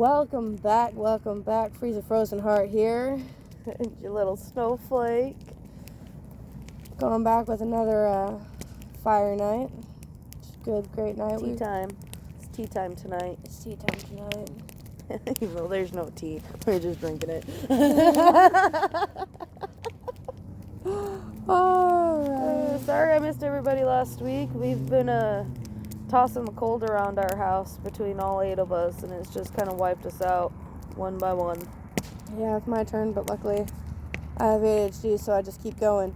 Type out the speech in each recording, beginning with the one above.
Welcome back. Freezer Frozen Heart here. Your little snowflake. Going back with another fire night. Good, great night. Tea time. It's tea time tonight. It's tea time tonight. Even though there's no tea, we're just drinking it. Sorry I missed everybody last week. We've been tossing the cold around our house between all 8 of us, and it's just kind of wiped us out one by one. Yeah, it's my turn, but luckily I have ADHD, so I just keep going.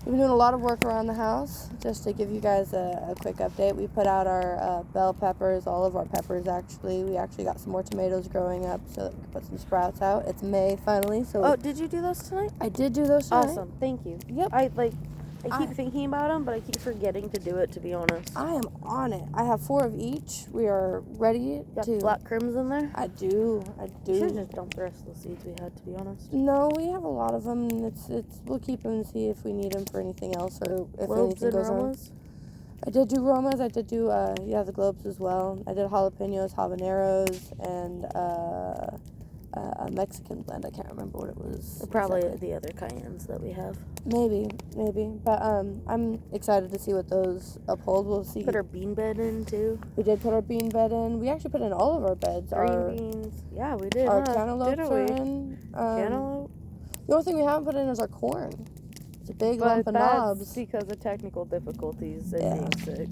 We've been doing a lot of work around the house. Just to give you guys a quick update, we put out our bell peppers, all of our peppers actually. We actually got some more tomatoes growing up so that we could put some sprouts out. It's May finally. So did you do those tonight? I did do those tonight. Awesome, thank you. Yep. I keep thinking about them, but I keep forgetting to do it, to be honest. I am on it. I have 4 of each. We are ready Got to... black crims in there? I do. You should just dump the rest of the seeds we had, to be honest. No, we have a lot of them. We'll keep them and see if we need them for anything else or if Globes anything and goes Romas? wrong. I did do Romas. I did do, the globes as well. I did jalapenos, habaneros, and a Mexican blend. I can't remember what it was. Probably exactly. the other cayennes that we have. Maybe. But I'm excited to see what those uphold. We'll see. Put our bean bed in, too. We did put our bean bed in. We actually put in all of our beds. Green beans. Yeah, we did. Our cantaloupes are in. Cantaloupe? The only thing we haven't put in is our corn. It's a big lump of knobs. Because of technical difficulties and being sick.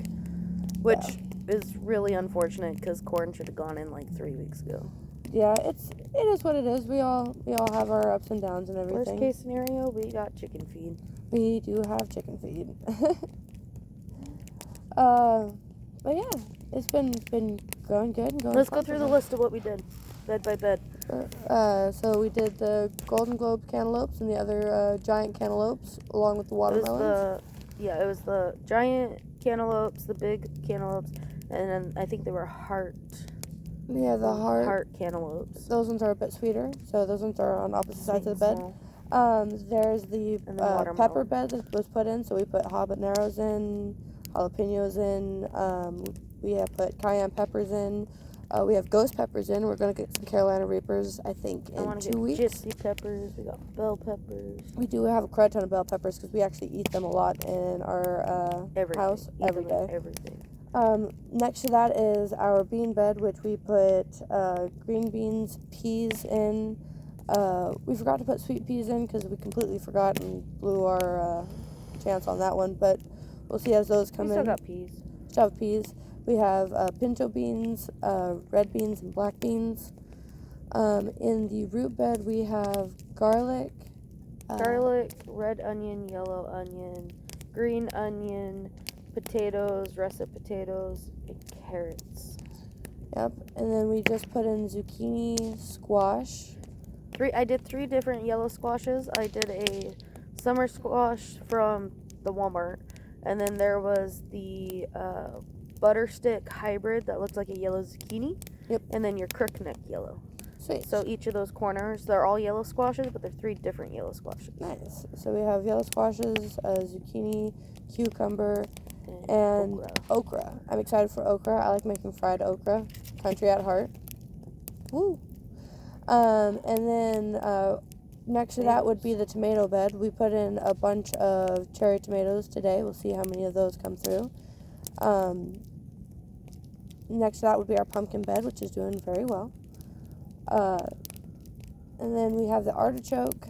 Which is really unfortunate because corn should have gone in like 3 weeks ago. Yeah, it is what it is. We all have our ups and downs and everything. Worst case scenario, we got chicken feed. We do have chicken feed. But yeah, it's been going good. Let's go through the list of what we did, bed by bed. So we did the Golden Globe cantaloupes and the other giant cantaloupes along with the watermelons. It was the giant cantaloupes, the big cantaloupes, and then I think they were heart. Yeah, the heart cantaloupes. Those ones are a bit sweeter, so those ones are on opposite sides of the bed. There's the pepper bed that was put in, so we put habaneros in, jalapenos in, we have put cayenne peppers in, we have ghost peppers in. We're going to get some Carolina Reapers, I think, in 2 weeks. Gypsy peppers, we got bell peppers. We do have a crud ton of bell peppers because we actually eat them a lot in our house every day. Everything. Next to that is our bean bed, which we put green beans, peas in. We forgot to put sweet peas in because we completely forgot and blew our chance on that one. But we'll see as those come in. We still got peas. Still have peas. We have pinto beans, red beans, and black beans. In the root bed, we have garlic. Red onion, yellow onion, green onion, potatoes, russet potatoes, and carrots. Yep, and then we just put in zucchini, squash. I did 3 different yellow squashes. I did a summer squash from the Walmart, and then there was the butter stick hybrid that looks like a yellow zucchini. Yep. And then your crookneck yellow. Sweet. So each of those corners, they're all yellow squashes, but they're 3 different yellow squashes. Nice. So we have yellow squashes, zucchini, cucumber, and okra. I'm excited for okra. I like making fried okra. Country at heart. Woo. And then next to that would be the tomato bed. We put in a bunch of cherry tomatoes today. We'll see how many of those come through. Next to that would be our pumpkin bed, which is doing very well. And then we have the artichoke,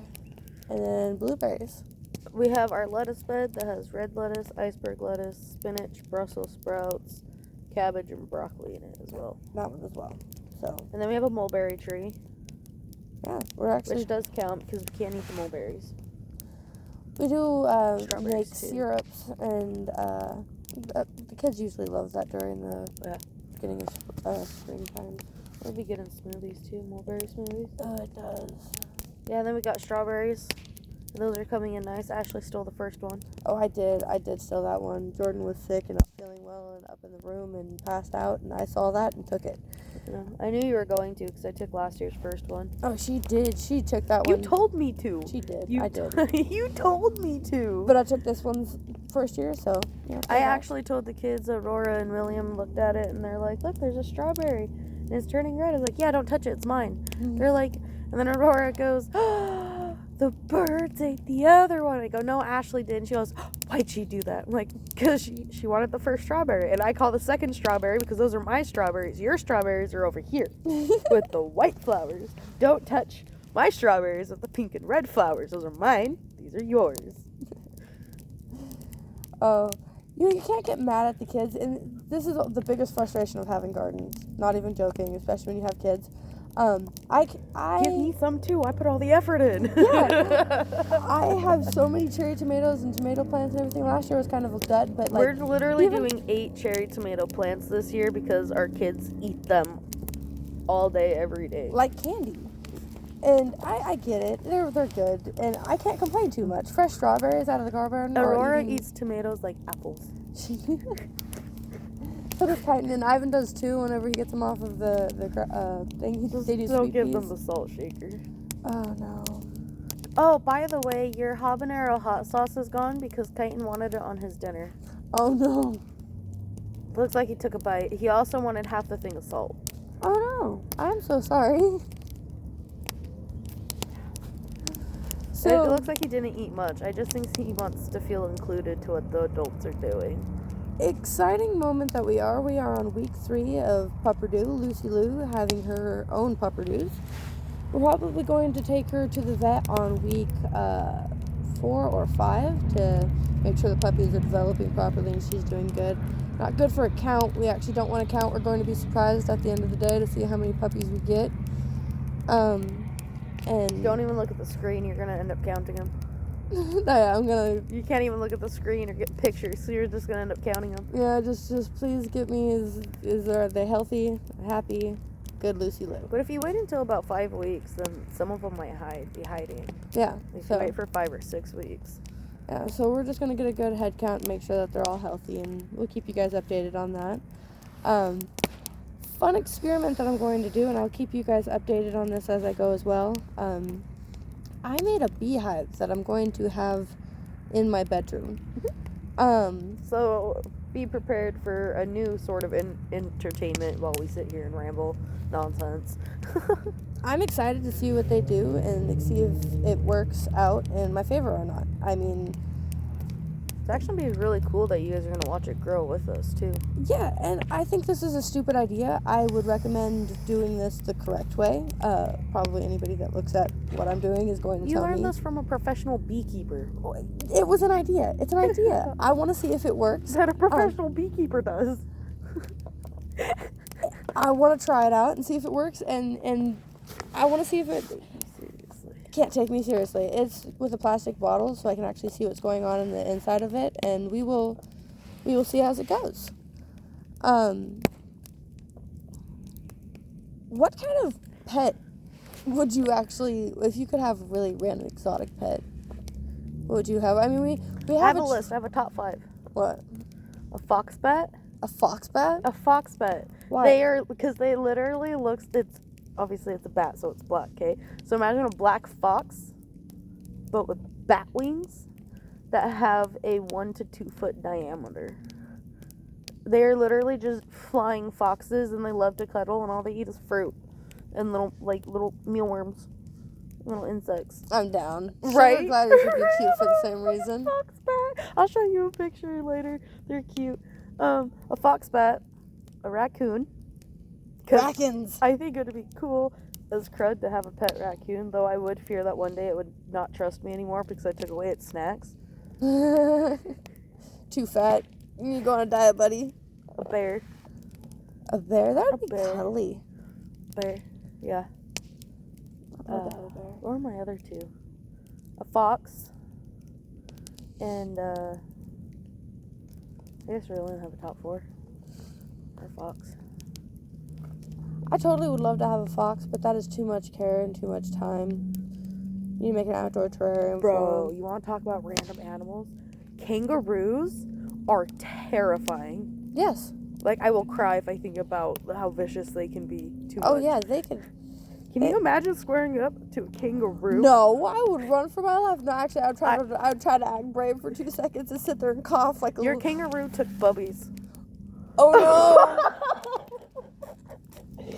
and then blueberries. We have our lettuce bed that has red lettuce, iceberg lettuce, spinach, Brussels sprouts, cabbage, and broccoli in it as well. That one as well. So. And then we have a mulberry tree. Yeah, we're actually... Which does count because we can't eat the mulberries. We do make too. syrups, and the kids usually love that during the beginning of springtime. It'd be good in smoothies too, mulberry smoothies. Oh, it does. Yeah, and then we got strawberries. Those are coming in nice. Ashley stole the first one. Oh, I did steal that one. Jordan was sick and not feeling well and up in the room and passed out, and I saw that and took it. Yeah, I knew you were going to because I took last year's first one. Oh, she did. She took that You one. told me to. She did. I did. You told me to. But I took this one's first year, so yeah. I actually told the kids, Aurora and William looked at it and they're like, look, there's a strawberry and it's turning red. I was like, yeah, don't touch it, it's mine. They're like, and then Aurora goes, oh, the birds ate the other one. I go, no, Ashley did. And she goes, why'd she do that? I'm like, because she wanted the first strawberry. And I call the second strawberry because those are my strawberries. Your strawberries are over here with the white flowers. Don't touch my strawberries with the pink and red flowers. Those are mine. These are yours. Oh, you can't get mad at the kids. And this is the biggest frustration of having gardens. Not even joking, especially when you have kids. I Give me some too. I put all the effort in. Yeah. I have so many cherry tomatoes and tomato plants and everything. Last year was kind of a dud, but like we're literally doing 8 cherry tomato plants this year because our kids eat them all day, every day. Like candy. And I get it. They're good, and I can't complain too much. Fresh strawberries out of the garden. Aurora eats tomatoes like apples. So does Titan, and Ivan does too. Whenever he gets them off of the thing, they do Don't sweet give peas. them the salt shaker. Oh no. Oh, by the way, your habanero hot sauce is gone because Titan wanted it on his dinner. Oh no. Looks like he took a bite. He also wanted half the thing of salt. Oh no. I'm so sorry. So it looks like he didn't eat much. I just think he wants to feel included to what the adults are doing. Exciting moment that we are on week 3 of Pupperdo. Lucy Lou having her own Pupperdoos. We're probably going to take her to the vet on week 4 or 5 to make sure the puppies are developing properly and she's doing good. Not good for a count. We actually don't want to count. We're going to be surprised at the end of the day to see how many puppies we get. And don't even look at the screen. You're gonna end up counting them. Yeah, I'm gonna. You can't even look at the screen or get pictures, so you're just gonna end up counting them. Yeah, just please get me. Are they healthy, happy, good Lucy Lou? But if you wait until about 5 weeks, then some of them might be hiding. Yeah. If you wait for 5 or 6 weeks. Yeah, so we're just gonna get a good head count and make sure that they're all healthy, and we'll keep you guys updated on that. Fun experiment that I'm going to do, and I'll keep you guys updated on this as I go as well. I made a beehive that I'm going to have in my bedroom. So be prepared for a new sort of entertainment while we sit here and ramble nonsense. I'm excited to see what they do and see if it works out in my favor or not. I mean, it's actually be really cool that you guys are going to watch it grow with us, too. Yeah, and I think this is a stupid idea. I would recommend doing this the correct way. Probably anybody that looks at what I'm doing is going to tell me. You learned this from a professional beekeeper. It was an idea. It's an idea. I want to see if it works. That a professional beekeeper does. I want to try it out and see if it works, and I want to see if it... Can't take me seriously. It's with a plastic bottle, so I can actually see what's going on in the inside of it, and we will see as it goes. What kind of pet would you actually, if you could have a really random exotic pet, what would you have? I mean, we have a list. I have a top 5. What? A fox bat. A fox bat? A fox bat. Why? They are, because they literally looks, obviously it's a bat, so it's black, okay? So imagine a black fox, but with bat wings that have a 1 to 2 foot diameter. They are literally just flying foxes, and they love to cuddle, and all they eat is fruit and little mealworms, little insects. I'm down. Right? Sugar gliders would be cute for the same reason. Fox bat. I'll show you a picture later. They're cute. A fox bat, a raccoon. Rackins. I think it would be cool as crud to have a pet raccoon, though I would fear that one day it would not trust me anymore because I took away its snacks. Too fat. You go on a diet, buddy. A bear. A bear? That would be bear. cuddly. Bear. Yeah. I'd love to have a bear. What are my other 2? A fox. And, I guess we only have a top 4. Or fox. I totally would love to have a fox, but that is too much care and too much time. You need to make an outdoor terrarium for Bro, them. you want to talk about random animals? Kangaroos are terrifying. Yes. Like, I will cry if I think about how vicious they can be. Oh, yeah, they can. Can you imagine squaring up to a kangaroo? No, I would run for my life. No, actually, I would try to act brave for 2 seconds and sit there and cough like a Your kangaroo took bubbies. Oh, no.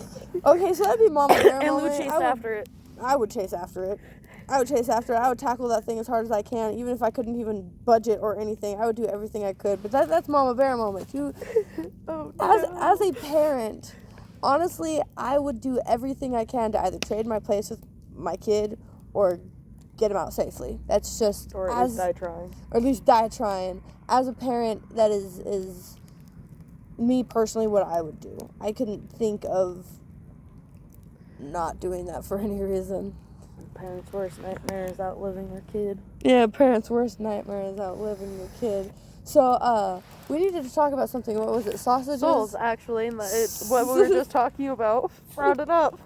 Okay, so that'd be Mama Bear And Lou moment. chased after it. I would chase after it. I would tackle that thing as hard as I can, even if I couldn't even budget or anything. I would do everything I could. But that's Mama Bear moment. Oh, no. As a parent, honestly, I would do everything I can to either trade my place with my kid or get him out safely. That's just or at least die trying. Or at least die trying. As a parent, that is me personally what I would do. I couldn't think of not doing that for any reason. Parents' worst nightmare is outliving their kid. Yeah, parents' worst nightmare is outliving your kid. So, we needed to talk about something. What was it? Sausages? Souls, actually. What we were just talking about. Brought it up.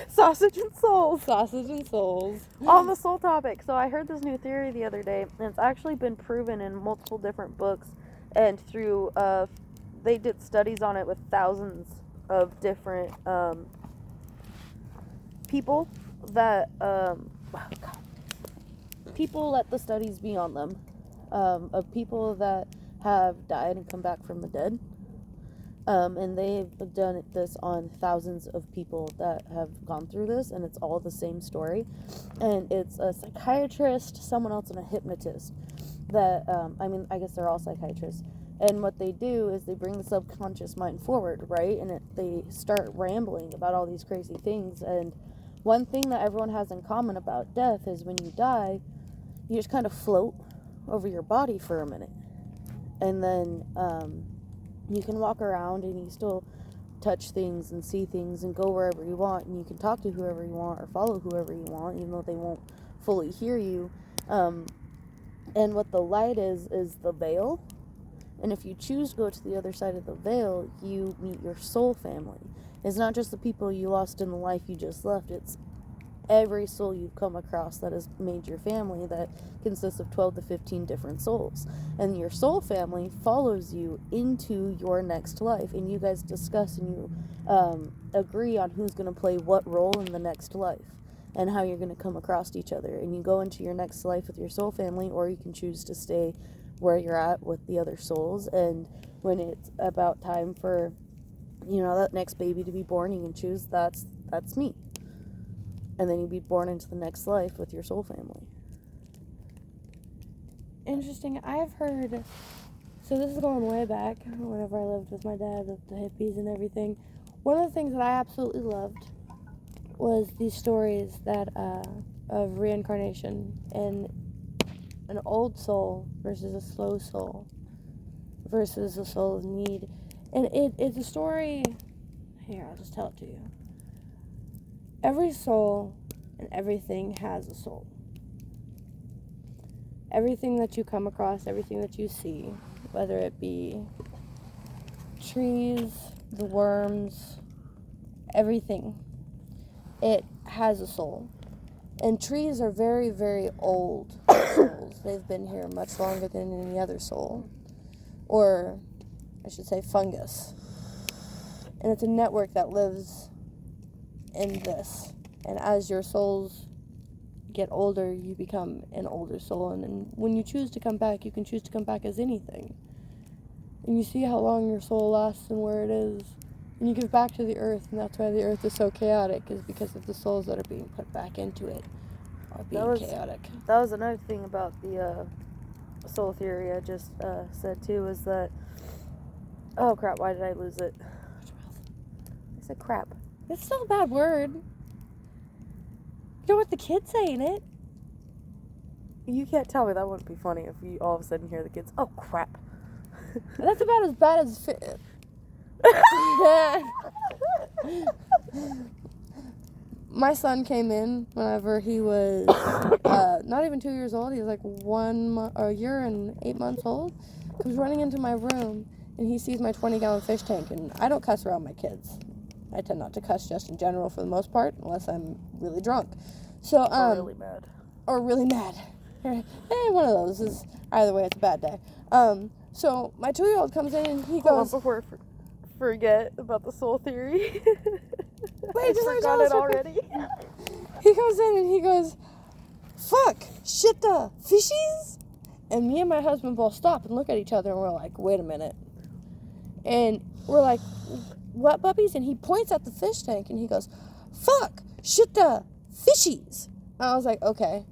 Sausage and souls. Sausage and souls. On the soul topic. So I heard this new theory the other day, and it's actually been proven in multiple different books, and through, they did studies on it with thousands of different, people that, people let the studies be on them, of people that have died and come back from the dead, and they've done this on thousands of people that have gone through this, and it's all the same story, and it's a psychiatrist, someone else, and a hypnotist that, I guess they're all psychiatrists, and what they do is they bring the subconscious mind forward, right, and they start rambling about all these crazy things, and one thing that everyone has in common about death is when you die, you just kind of float over your body for a minute. And then you can walk around and you still touch things and see things and go wherever you want. And you can talk to whoever you want or follow whoever you want, even though they won't fully hear you. And what the light is the veil. And if you choose to go to the other side of the veil, you meet your soul family. It's not just the people you lost in the life you just left. It's every soul you've come across that has made your family, that consists of 12 to 15 different souls. And your soul family follows you into your next life. And you guys discuss and you agree on who's going to play what role in the next life and how you're going to come across each other. And you go into your next life with your soul family, or you can choose to stay where you're at with the other souls. And when it's about time for that next baby to be born, you can choose that's me, and then you be born into the next life with your soul family. Interesting. I've heard, so this is going way back, whenever I lived with my dad, with the hippies and everything. One of the things that I absolutely loved was these stories that of reincarnation and an old soul versus a slow soul versus a soul of need. And it's a story, here, I'll just tell it to you. Every soul and everything has a soul. Everything that you come across, everything that you see, whether it be trees, the worms, everything, it has a soul. And trees are very, very old souls. They've been here much longer than any other soul. Or I should say fungus. And it's a network that lives in this. And as your souls get older, you become an older soul. And then when you choose to come back, you can choose to come back as anything. And you see how long your soul lasts and where it is. And you give back to the earth, and that's why the earth is so chaotic, is because of the souls that are being put back into it are being chaotic. That was another thing about the soul theory I just said too, is that, oh crap, why did I lose it? I said crap. It's still a bad word. You know what the kids say, ain't it? You can't tell me that wouldn't be funny if you all of a sudden hear the kids, oh crap. That's about as bad as my son came in whenever he was not even 2 years old. He was like a year and 8 months old. He was running into my room, and he sees my 20-gallon fish tank. And I don't cuss around my kids. I tend not to cuss just in general for the most part, unless I'm really drunk. So or really mad. or really mad. One of those is, either way, it's a bad day. So my 2-year-old comes in and he goes... before I forget about the soul theory. Wait, I just forgot it already. He comes in and he goes, fuck, shit the fishies? And me and my husband both stop and look at each other and we're like, wait a minute. And we're like, what, puppies? And he points at the fish tank and he goes, fuck, shit the fishies. And I was like, okay.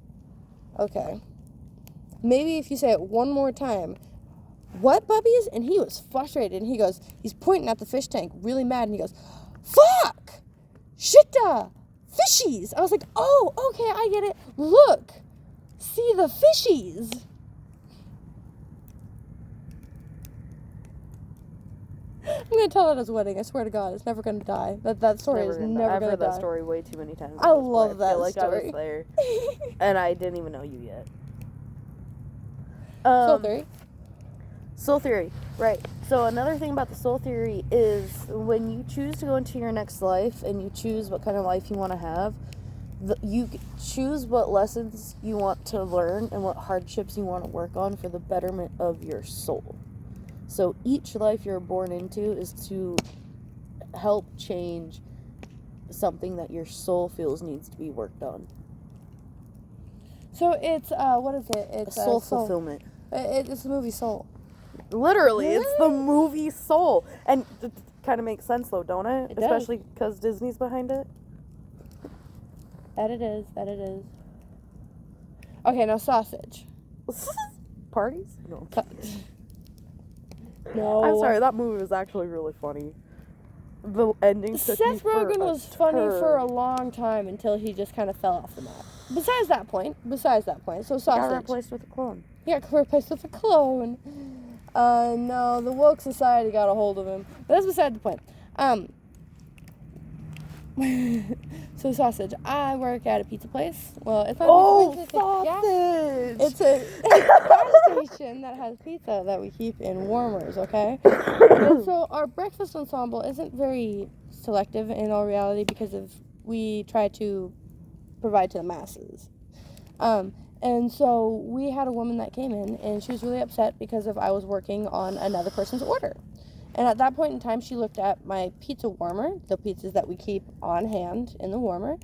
Maybe if you say it one more time, what, puppies? And he was frustrated and he goes, he's pointing at the fish tank, really mad, and he goes, fuck, shit the fishies. I was like, oh, okay, I get it. Look, see the fishies. I'm going to tell it at his wedding. I swear to God, it's never going to die. That story is never going to die. I've heard that story way too many times. I love that story. I feel like I was there, and I didn't even know you yet. Soul theory. Soul theory, right. So another thing about the soul theory is when you choose to go into your next life and you choose what kind of life you want to have, you choose what lessons you want to learn and what hardships you want to work on for the betterment of your soul. So each life you're born into is to help change something that your soul feels needs to be worked on. So it's, what is it? It's soul fulfillment. It's the movie Soul. Literally, it's the movie Soul. And it kind of makes sense, though, don't it? It does. Especially because Disney's behind it. That it is. Okay, now sausage. Parties? No. No. I'm sorry, that movie was actually really funny. The ending took me Seth Rogen was funny turn. for a long time until he just kind of fell off the map. Besides that point, so sausage. Got replaced with a clone. Yeah, replaced with a clone. No, the woke society got a hold of him. But that's beside the point. So sausage. I work at a pizza place. Well, it's not a pizza place. Sausage! It's a gas station that has pizza that we keep in warmers, okay? And so our breakfast ensemble isn't very selective in all reality because we try to provide to the masses. And so we had a woman that came in and she was really upset because I was working on another person's order. And at that point in time, she looked at my pizza warmer, the pizzas that we keep on hand in the warmer,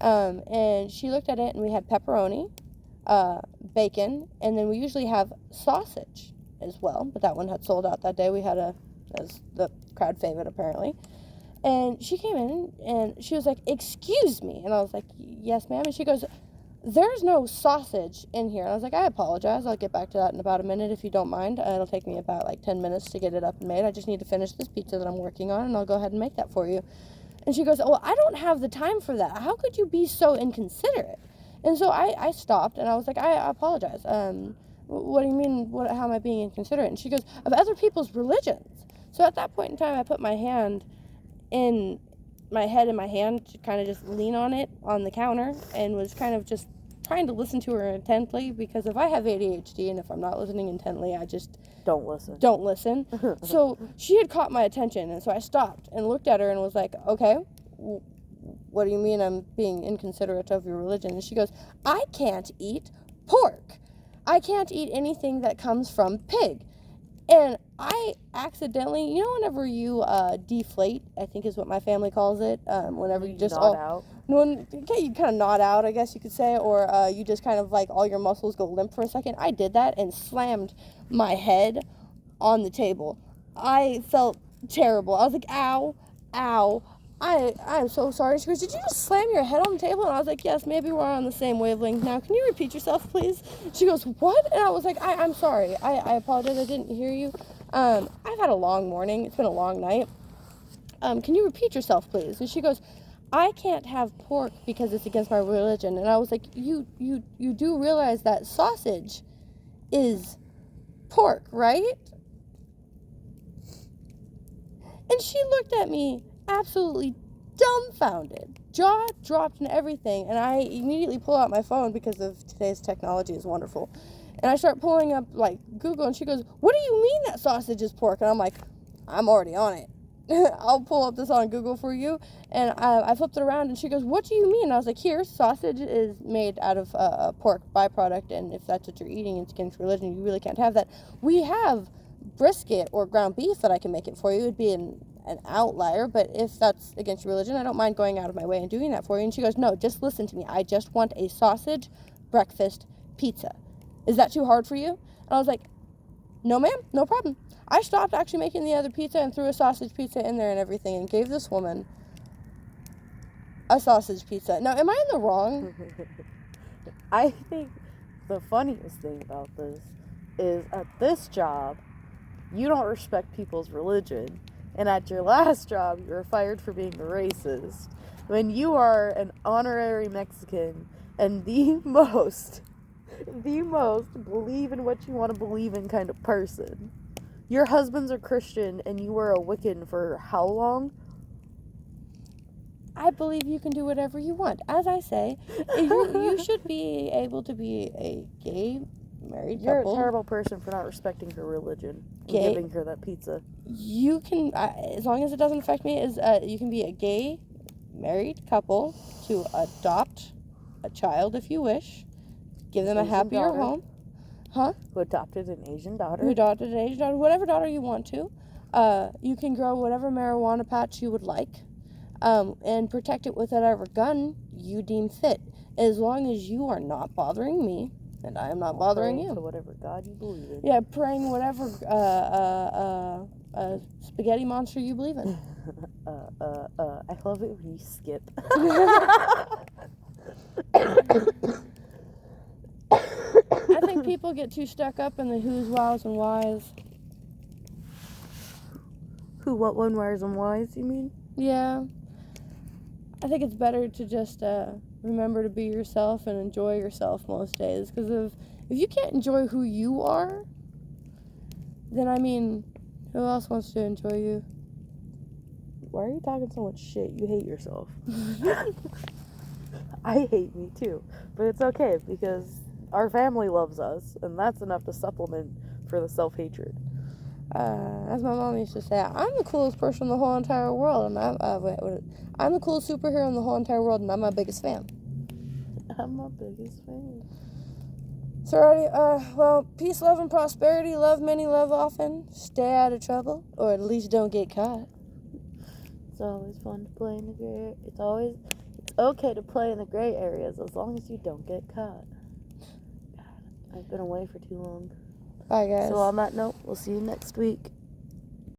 and she looked at it, and we had pepperoni, bacon, and then we usually have sausage as well, but that one had sold out that day. We had as the crowd favorite, apparently. And she came in, and she was like, "Excuse me," and I was like, "Yes, ma'am," and she goes, "There's no sausage in here." And I was like, "I apologize. I'll get back to that in about a minute if you don't mind. It'll take me about 10 minutes to get it up and made. I just need to finish this pizza that I'm working on, and I'll go ahead and make that for you." And she goes, "Well, I don't have the time for that. How could you be so inconsiderate?" And so I stopped, and I was like, "I apologize. What do you mean? How am I being inconsiderate?" And she goes, "Of other people's religions." So at that point in time, I put my head in my hand to kind of just lean on it on the counter and was kind of just trying to listen to her intently, because if I have ADHD and if I'm not listening intently, I just don't listen. So she had caught my attention, and so I stopped and looked at her and was like, "Okay, what do you mean I'm being inconsiderate of your religion?" And she goes, "I can't eat pork. I can't eat anything that comes from pig." And I accidentally, whenever you deflate, I think is what my family calls it, whenever you just nod out. You kind of nod out, I guess you could say, or you just kind of like all your muscles go limp for a second. I did that and slammed my head on the table. I felt terrible. I was like, "Ow, ow. I'm so sorry." She goes, "Did you just slam your head on the table?" And I was like, "Yes, maybe we're on the same wavelength now. Can you repeat yourself, please?" She goes, "What?" And I was like, I'm sorry. I apologize. I didn't hear you. I've had a long morning. It's been a long night. Can you repeat yourself, please?" And she goes, "I can't have pork because it's against my religion." And I was like, you do realize that sausage is pork, right?" And she looked at me absolutely dumbfounded, jaw dropped and everything, and I immediately pull out my phone because of today's technology is wonderful, and I start pulling up like Google, and she goes, "What do you mean that sausage is pork?" And I'm like, "I'm already on it. I'll pull up this on Google for you. And I flipped it around, and she goes, "What do you mean?" And I was like, "Here, sausage is made out of a pork byproduct, and if that's what you're eating, it's against religion. You really can't have that. We have brisket or ground beef that I can make it for you. It'd be an outlier, but if that's against your religion, I don't mind going out of my way and doing that for you." And she goes, "No, just listen to me. I just want a sausage breakfast pizza. Is that too hard for you?" And I was like, "No, ma'am, no problem." I stopped actually making the other pizza and threw a sausage pizza in there and everything and gave this woman a sausage pizza. Now, am I in the wrong? I think the funniest thing about this is at this job, you don't respect people's religion. And at your last job, you were fired for being a racist. When you are an honorary Mexican and the most believe in what you want to believe in kind of person. Your husband's a Christian and you were a Wiccan for how long? I believe you can do whatever you want. As I say, you should be able to be a gay married You're couple. a terrible person for not respecting her religion and giving her that pizza. You can, as long as it doesn't affect me, you can be a gay married couple to adopt a child if you wish. Give them a happier home. Huh? Who adopted an Asian daughter. Whatever daughter you want to. You can grow whatever marijuana patch you would like. And protect it with whatever gun you deem fit. As long as you are not bothering me, and I am not bothering you. To whatever God you believe in. Yeah, praying whatever spaghetti monster you believe in. I love it when you skip. I think people get too stuck up in the who's, wows, and whys. Who, what, when, where's, and whys, you mean? Yeah. I think it's better to just remember to be yourself and enjoy yourself most days. Because if you can't enjoy who you are, then, I mean, who else wants to enjoy you? Why are you talking so much shit? You hate yourself. I hate me too. But it's okay because our family loves us, and that's enough to supplement for the self-hatred. As my mom used to say, I'm the coolest person in the whole entire world, and I'm the coolest superhero in the whole entire world, and I'm my biggest fan. I'm my biggest fan. So, alrighty, well, peace, love, and prosperity. Love many, love often. Stay out of trouble, or at least don't get caught. It's always fun to play in the gray. It's okay to play in the gray areas as long as you don't get caught. God, I've been away for too long. Bye, guys. So on that note, we'll see you next week.